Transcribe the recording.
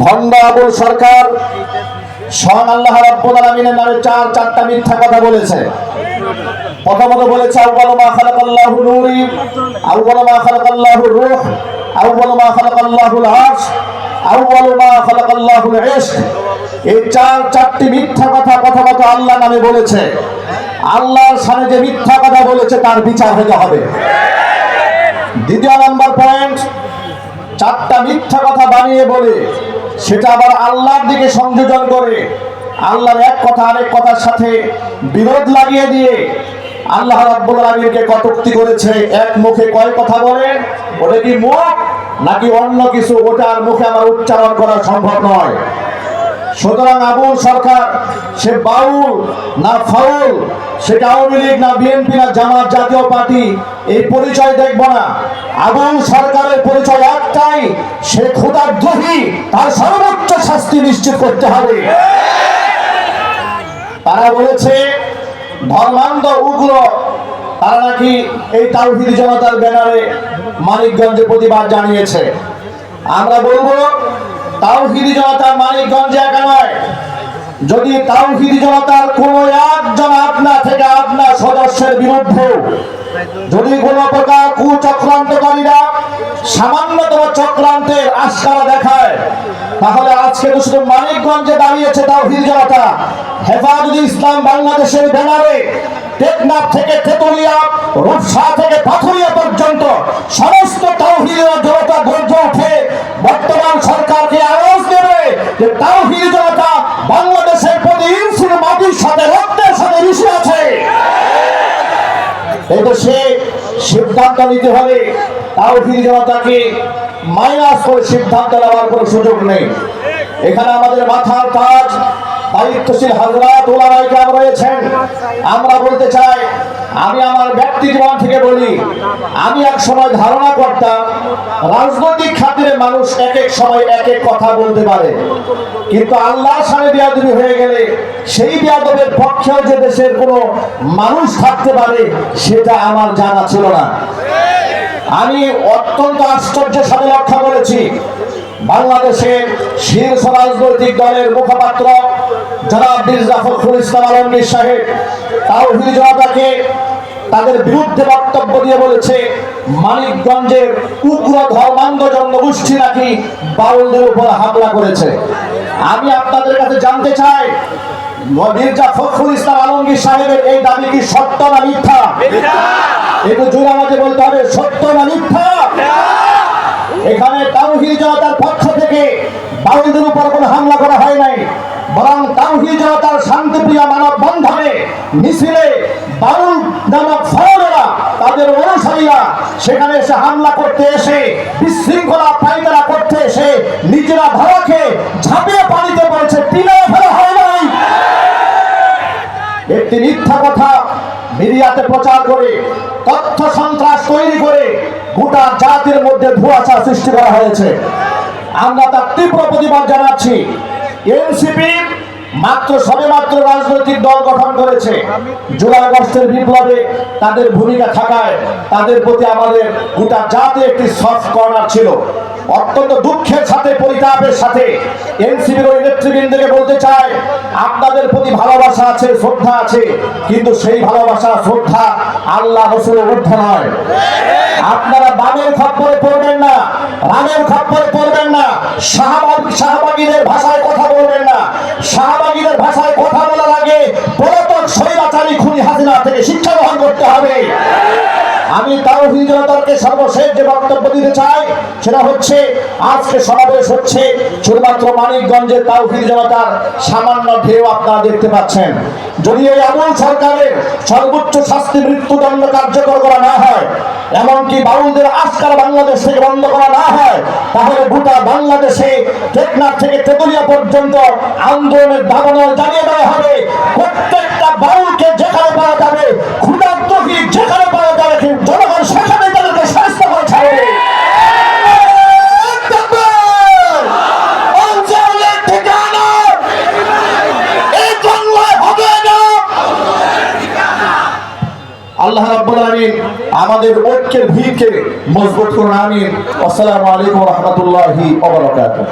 ভণ্ড আবুল সরকার স্বয়ং আল্লাহ রাব্বুল আলামিনের নামে চারটা মিথ্যা কথা বলেছে। প্রথমত বলেছে আউয়ালু মা খালাকাল্লাহু নূরি, আউয়ালু মা খালাকাল্লাহু রূহ, আউয়ালু মা খালাকাল্লাহুল আরশ, আউয়ালু মা খালাকাল্লাহুল ইশক। এই চারটি মিথ্যা কথা প্রথমত আল্লাহ নামে বলেছে। আল্লাহর সামনে যে মিথ্যা কথা বলেছে তার বিচার হতে হবে। দ্বিতীয় নাম্বার পয়েন্ট, চারটা মিথ্যা কথা বানিয়ে বলে সেটা আবার আল্লাহর দিকে সংযোজন করে আল্লাহর এক কথা আরেক কথার সাথে বিরোধ লাগিয়ে দিয়ে আল্লাহ রাব্বুল আলামিনকে কটূক্তি করেছে। এক মুখে কয় কথা বলে, ওটা কি মুখ নাকি অন্য কিছু, ওটার মুখে আমার উচ্চারণ করা সম্ভব নয়। সুতরাং আবুল সরকার সে বাউল না ফাউল, সেটা আওয়ামী লীগ না বিএনপি না জামাত জাতীয় পার্টি, এই পরিচয় দেখব না। আবুল সরকারের পরিচয় একটাই, সে ক্ষুধাদ্রোহী, তার সর্বোচ্চ শাস্তি নিশ্চিত করতে হবে। তারা বলেছে ধর্মান্ধ উগ্র, তারা নাকি এই তাওহীদ জনতার ব্যানারে মানিকগঞ্জে প্রতিবাদ জানিয়েছে। আমরা বলবো তাওহীদি জনতা মানিকগঞ্জে একা নয়। যদি তাওহীদি জনতার কোন একজন আপনা থেকে আপনার সদস্যের বিরুদ্ধে যদি কোন প্রকার কুচক্রান্তকারীরা সামান্যতম চক্রান্তের আশকারা দেখায়, তাহলে আজকে তো শুধু মানিকগঞ্জে দাঁড়িয়েছে তাওহীদি জনতা, হেফাজতে ইসলাম বাংলাদেশের ব্যানারে টেকনাফ থেকে তেতুলিয়া, রূপসা থেকে পাথুরিয়া পর্যন্ত সমস্ত তাওহীদি জনতা গর্জে ওঠে বর্তমান সরকারকে আওয়াজ দেবে যে তাওহীদি জনতা বাংলাদেশের প্রতি ইঞ্চির মাটির সাথে রক্তের সাথে মিশে আছে। এই তো সে সিদ্ধান্ত নিতে হবে, তাওহীদি জনতাকে মাইনাস করে সিদ্ধান্ত নেওয়ার কোনো সুযোগ নেই। এখানে আমাদের মাথার তাজ দায়িত্বশীল হযরত উলামায়ে কেরাম রয়েছেন। আমরা বলতে চাই, আমি আমার ব্যক্তি জীবন থেকে বলি, আমি এক সময় ধারণা করতাম রাজনৈতিক খাতিরে মানুষ এক এক সময় এক এক কথা বলতে পারে, কিন্তু আল্লাহর সামনে বেয়াদবি হয়ে গেলে সেই বেয়াদবের পক্ষেও যে দেশের কোনো মানুষ থাকতে পারে সেটা আমার জানা ছিল না। আমি অত্যন্ত আশ্চর্যের সাথে লক্ষ্য করেছি, বাংলাদেশের শীর্ষ রাজনৈতিক দলের মুখপাত্র জনাব মির্জা ফখরুল ইসলাম আলমগীর সাহেব তাওহীদি জনতাকে তাদের বিরুদ্ধে বক্তব্য দিয়ে বলেছে মানিকগঞ্জের উগ্র ধর্মান্ধ জনগোষ্ঠী নাকি বাউলদের উপর হামলা করেছে। আমি আপনাদের কাছে জানতে চাই, মির্জা ফখরুল ইসলাম আলমগীর সাহেবের এই দাবি কি সত্য না মিথ্যা? একটু জোরে আমাকে বলতে হবে, সত্য না মিথ্যা? এখানে তাওহীদি জনতার পক্ষ থেকে বাউলদের উপর কোনো হামলা করা হয় নাই, বরং তাওহীদি জনতার শান্তিপ্রিয় মানব বন্ধনে মিছিলে বাউল নামক ফাউলেরা, তাদের অনুসারীরা সেখানে এসে হামলা করতে এসে বিশৃঙ্খলা পায়তারা করতে এসে নিজেরা ধরাকে ঝাঁপিয়ে পানিতে পড়েছে, পিনায় ফেলা হয় নাই। একটি মিথ্যা কথা মিডিয়াতে প্রচার করে তথ্য সন্ত্রাস তৈরি করে গোটা জাতির মধ্যে ধোঁয়াশা সৃষ্টি করা হয়েছে। আমরা তার তীব্র প্রতিবাদ জানাচ্ছি। এনসিপি সবেমাত্র রাজনৈতিক দল গঠন করেছে। জুলাই আগস্টের বিপ্লবে তাদের ভূমিকা থাকায় তাদের প্রতি আমাদের গোটা জাতি একটি সফট কর্নার ছিল। অত্যন্ত দুঃখের সাথে পরিতাপের সাথে এনসিপির ওই নেতৃবৃন্দকে বলতে চাই, আপনাদের প্রতি ভালোবাসা আছে, শ্রদ্ধা আছে, কিন্তু সেই ভালোবাসা শ্রদ্ধা আল্লাহ রাসূলের ঊর্ধ্বে নয়। আপনারা বামের খপ্পরে পড়বেন না, রামের খপ্পরে পড়বেন না, শাহবাগীদের ভাষায় কথা বলবেন না। শাহবাগীদের ভাষায় কথা বলার আগে পলাতক স্বৈরাচারী খুনি হাসিনা থেকে শিক্ষা গ্রহণ করতে হবে। আমি তাওহীদি জনতাকে সর্বশেষ যে বক্তব্য দিতে চাই সেটা হচ্ছে, আজকে সমাবেশ হচ্ছে শুধুমাত্র মানিকগঞ্জের তাওহীদি জনতার সামান্য ঢেউ আপনারা দেখতে পাচ্ছেন। যদি এই আবুল সরকারের সর্বোচ্চ শাস্তি মৃত্যুদণ্ড কার্যকর করা না হয়, এমনকি বাউলদের আশকারা বাংলাদেশ থেকে বন্ধ করা না হয়, তাহলে গোটা বাংলাদেশে টেকনাফ থেকে তেতুলিয়া পর্যন্ত আন্দোলনের দাবানল জানিয়ে দেওয়া হবে। প্রত্যেকটা বাউলকে যেখানে পাওয়া যাবে, ক্ষুধার্তকে যেখানে পাওয়া যাবে, জনগণ সেখানে তাদেরকে শাস্তি করে ছাড়বে। আল্লাহ রাব্বুল আলামিন আমাদের ঐক্যের ভিতকে মজবুত করুন, আমিন। আসসালামু আলাইকুম ওয়া রাহমাতুল্লাহি ওয়া বারাকাতুহু।